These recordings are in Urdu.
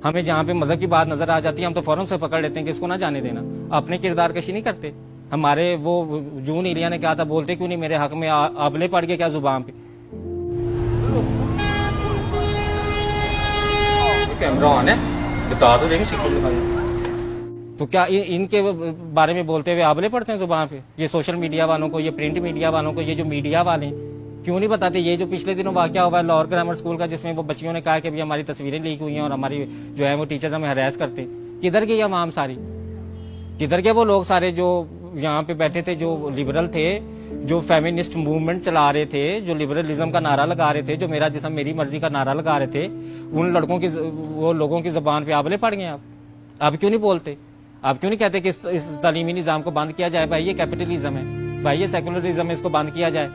ہمیں جہاں پہ مذہب کی بات نظر آ جاتی ہے ہم تو فوراً سے پکڑ لیتے ہیں کہ اس کو نہ جانے دینا. اپنے کردار کشی نہیں کرتے. ہمارے وہ جون ایریا نے کہا تھا بولتے کیوں نہیں میرے حق میں ابلے پڑ گئے کیا زبان پہ. کیمرہ آن ہے بتا تو دیں تو کیا ان کے بارے میں بولتے ہوئے آبلے پڑتے ہیں زبان پہ. یہ سوشل میڈیا والوں کو, یہ پرنٹ میڈیا والوں کو, یہ جو میڈیا والے ہیں کیوں نہیں بتاتے. یہ جو پچھلے دنوں واقعہ ہوا ہے لاہور گرامر اسکول کا جس میں وہ بچیوں نے کہا کہ بھی ہماری تصویریں لیک ہوئی ہیں اور ہماری جو ہے وہ ٹیچرز ہمیں ہراس کرتے ہیں. کدھر گئی عوام ساری, کدھر گئے وہ لوگ سارے جو یہاں پہ بیٹھے تھے, جو لبرل تھے, جو فیمنسٹ موومنٹ چلا رہے تھے, جو لبرلزم کا نعرہ لگا رہے تھے, جو میرا جسم میری مرضی کا نعرہ لگا رہے تھے. ان لڑکوں کی وہ لوگوں کی زبان پہ آبلے پڑ گئے. آپ کیوں نہیں بولتے؟ آپ کیوں نہیں کہتے کہ اس تعلیمی نظام کو بند کیا جائے؟ بھائی یہ کیپٹلزم ہے, بھائی یہ سیکولرزم ہے, اس کو بند کیا جائے.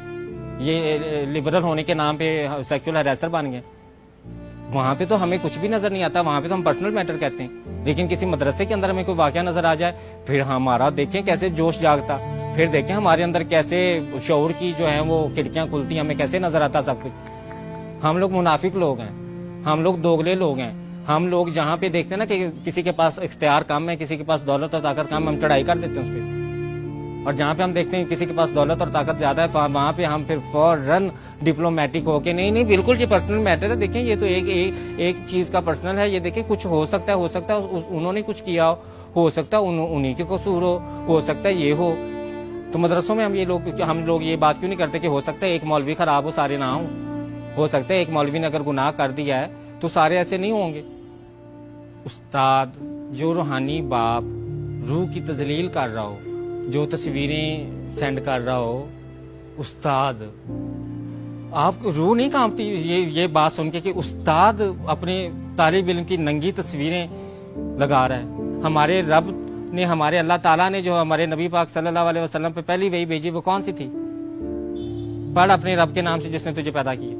یہ لبرل ہونے کے نام پہ سیکچوئل ہراسر بن گئے. وہاں پہ تو ہمیں کچھ بھی نظر نہیں آتا, وہاں پہ تو ہم پرسنل میٹر کہتے ہیں. لیکن کسی مدرسے کے اندر ہمیں کوئی واقعہ نظر آ جائے پھر ہمارا دیکھیں کیسے جوش جاگتا, پھر دیکھیں ہمارے اندر کیسے شعور کی جو ہے وہ کھڑکیاں کھلتی, ہمیں کیسے نظر آتا سب کچھ. ہم لوگ منافق لوگ ہیں, ہم لوگ دوگلے لوگ ہیں. ہم لوگ جہاں پہ دیکھتے ہیں نا کہ کسی کے پاس اختیار کم ہے, کسی کے پاس دولت اور طاقت کم ہے, ہم چڑھائی کر دیتے ہیں اس پہ. اور جہاں پہ ہم دیکھتے ہیں کسی کے پاس دولت اور طاقت زیادہ ہے وہاں پہ ہم پھر فوراً ڈپلومیٹک ہو کے نہیں بالکل یہ پرسنل میٹر ہے. دیکھیں یہ تو ایک چیز کا پرسنل ہے. یہ دیکھیں کچھ ہو سکتا ہے انہوں نے کچھ کیا ہو سکتا ہے انہیں کے قصور ہو سکتا ہے یہ ہو. تو مدرسوں میں ہم لوگ یہ بات کیوں نہیں کرتے کہ ہو سکتا ہے ایک مولوی خراب ہو سارے نہ ہو سکتا ہے ایک مولوی نے اگر گناہ کر دیا ہے تو سارے ایسے نہیں ہوں گے. استاد جو روحانی باپ روح کی تذلیل کر رہا ہو, جو تصویریں سینڈ کر رہا ہو, استاد آپ روح نہیں کانپتی یہ بات سن کے کہ استاد اپنے طالب علم کی ننگی تصویریں لگا رہا ہے. ہمارے رب نے, ہمارے اللہ تعالیٰ نے جو ہمارے نبی پاک صلی اللہ علیہ وسلم پہ پہلی وحی بھیجی وہ کون سی تھی؟ پڑھ اپنے رب کے نام سے جس نے تجھے پیدا کیا.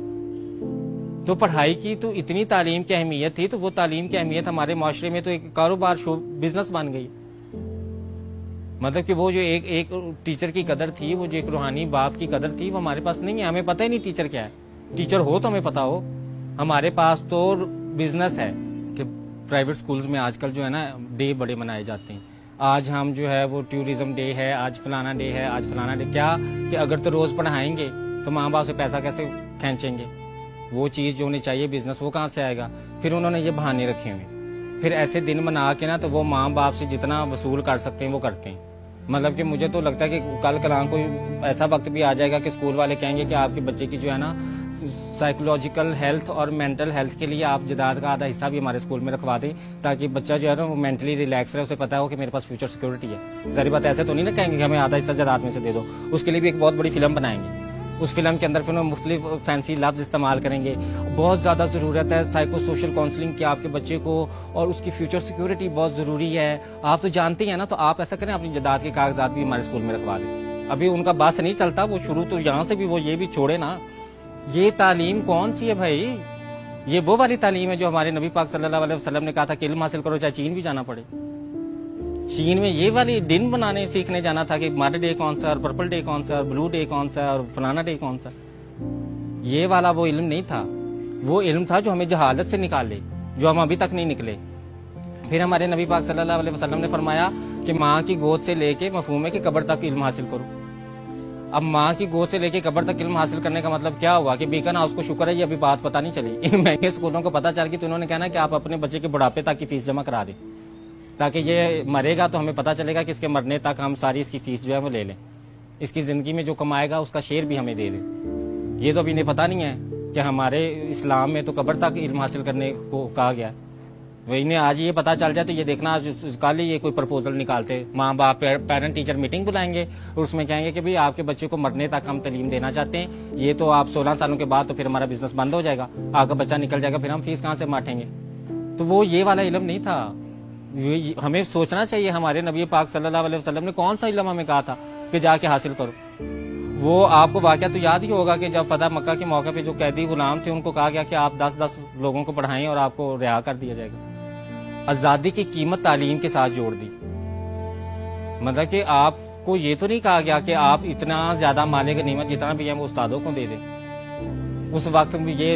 تو پڑھائی کی تو اتنی تعلیم کی اہمیت تھی, تو وہ تعلیم کی اہمیت ہمارے معاشرے میں تو ایک کاروبار بزنس بن گئی. مطلب کہ وہ جو ایک ٹیچر کی قدر تھی, وہ جو ایک روحانی باپ کی قدر تھی وہ ہمارے پاس نہیں ہے. ہمیں پتہ ہی نہیں ٹیچر کیا ہے. ٹیچر ہو تو ہمیں پتہ ہو. ہمارے پاس تو بزنس ہے کہ پرائیویٹ سکولز میں آج کل جو ہے نا ڈے بڑے منائے جاتے ہیں. آج ہم جو ہے وہ ٹورزم ڈے ہے, آج فلانا ڈے ہے, آج فلانا ڈے. کیا کہ اگر تو روز پڑھائیں گے تو ماں باپ سے پیسہ کیسے کھینچیں گے؟ وہ چیز جو ہونی چاہیے بزنس وہ کہاں سے آئے گا؟ پھر انہوں نے یہ بہانے رکھے ہوئے. پھر ایسے دن بنا کے نا تو وہ ماں باپ سے جتنا وصول کر سکتے ہیں وہ کرتے ہیں. مطلب کہ مجھے تو لگتا ہے کہ کل کلام کوئی ایسا وقت بھی آ جائے گا کہ اسکول والے کہیں گے کہ آپ کے بچے کی جو ہے نا سائیکولوجیکل ہیلتھ اور مینٹل ہیلتھ کے لیے آپ جداد کا آدھا حصہ بھی ہمارے اسکول میں رکھوا دیں تاکہ بچہ جو ہے نا وہ مینٹلی ریلیکس رہے, اسے پتا ہو کہ میرے پاس فیوچر سیکورٹی ہے. ظاہر بات ایسے تو نہیں نا کہیں گے کہ ہمیں آدھا حصہ جداد میں سے دے دو. اس کے لیے بھی ایک بہت بڑی فلم بنائیں گے. اس فلم کے اندر پھر مختلف فینسی لفظ استعمال کریں گے. بہت زیادہ ضرورت ہے سائیکو سوشل کاؤنسلنگ کی آپ کے بچے کو, اور اس کی فیوچر سیکورٹی بہت ضروری ہے. آپ تو جانتے ہیں نا, تو آپ ایسا کریں اپنی جداد کے کاغذات بھی ہمارے اسکول میں رکھوا دیں. ابھی ان کا بات نہیں چلتا, وہ شروع تو یہاں سے بھی وہ یہ بھی چھوڑے نا. یہ تعلیم کون سی ہے بھائی؟ یہ وہ والی تعلیم ہے جو ہمارے نبی پاک صلی اللہ علیہ وسلم نے کہا تھا کہ علم حاصل کرو چاہے چین بھی جانا پڑے. چین میں یہ والی دن بنانے سیکھنے جانا تھا کہ مڈ ڈے کون سا, اور پرپل ڈے کون سا, اور بلو ڈے کون سا, اور فلانا ڈے کون سا. یہ والا وہ علم نہیں تھا. وہ علم تھا جو ہمیں جہالت سے نکالے, جو ہم ابھی تک نہیں نکلے. پھر ہمارے نبی پاک صلی اللہ علیہ وسلم نے فرمایا کہ ماں کی گود سے لے کے مفہوم ہے کہ قبر تک علم حاصل کرو. اب ماں کی گود سے لے کے قبر تک علم حاصل کرنے کا مطلب کیا ہوا کہ بیکن ہاؤس کو شکر ہے یہ ابھی بات پتہ نہیں چلی. ان مہنگے اسکولوں کو پتہ چل گئی تو انہوں نے کہنا کہ آپ اپنے بچے کے بڑھاپے تک کی فیس جمع کرا دیں تاکہ یہ مرے گا تو ہمیں پتہ چلے گا کہ اس کے مرنے تک ہم ساری اس کی فیس جو ہے وہ لے لیں. اس کی زندگی میں جو کمائے گا اس کا شیئر بھی ہمیں دے دیں. یہ تو ابھی انہیں پتہ نہیں ہے کہ ہمارے اسلام میں تو قبر تک علم حاصل کرنے کو کہا گیا. وہ انہیں آج یہ پتہ چل جائے تو یہ دیکھنا کل ہی یہ کوئی پرپوزل نکالتے, ماں باپ پیرنٹ ٹیچر میٹنگ بلائیں گے اور اس میں کہیں گے کہ بھئی آپ کے بچے کو مرنے تک ہم تعلیم دینا چاہتے ہیں. یہ تو آپ 16 سالوں کے بعد تو پھر ہمارا بزنس بند ہو جائے گا, آپ کا بچہ نکل جائے گا, پھر ہم فیس کہاں سے مانٹیں گے. تو وہ یہ والا علم نہیں تھا. ہمیں سوچنا چاہیے ہمارے نبی پاک صلی اللہ علیہ وسلم نے کون سا علم ہمیں کہا تھا کہ جا کے حاصل کرو. وہ آپ کو واقعہ تو یاد ہی ہوگا کہ جب فتح مکہ کے موقع پہ جو قیدی غلام تھے ان کو کہا گیا کہ آپ 10 لوگوں کو پڑھائیں اور آپ کو رہا کر دیا جائے گا. آزادی کی قیمت تعلیم کے ساتھ جوڑ دی. مطلب کہ آپ کو یہ تو نہیں کہا گیا کہ آپ اتنا زیادہ مال غنیمت جتنا بھی ہے وہ استادوں کو دے دیں. اس وقت یہ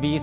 20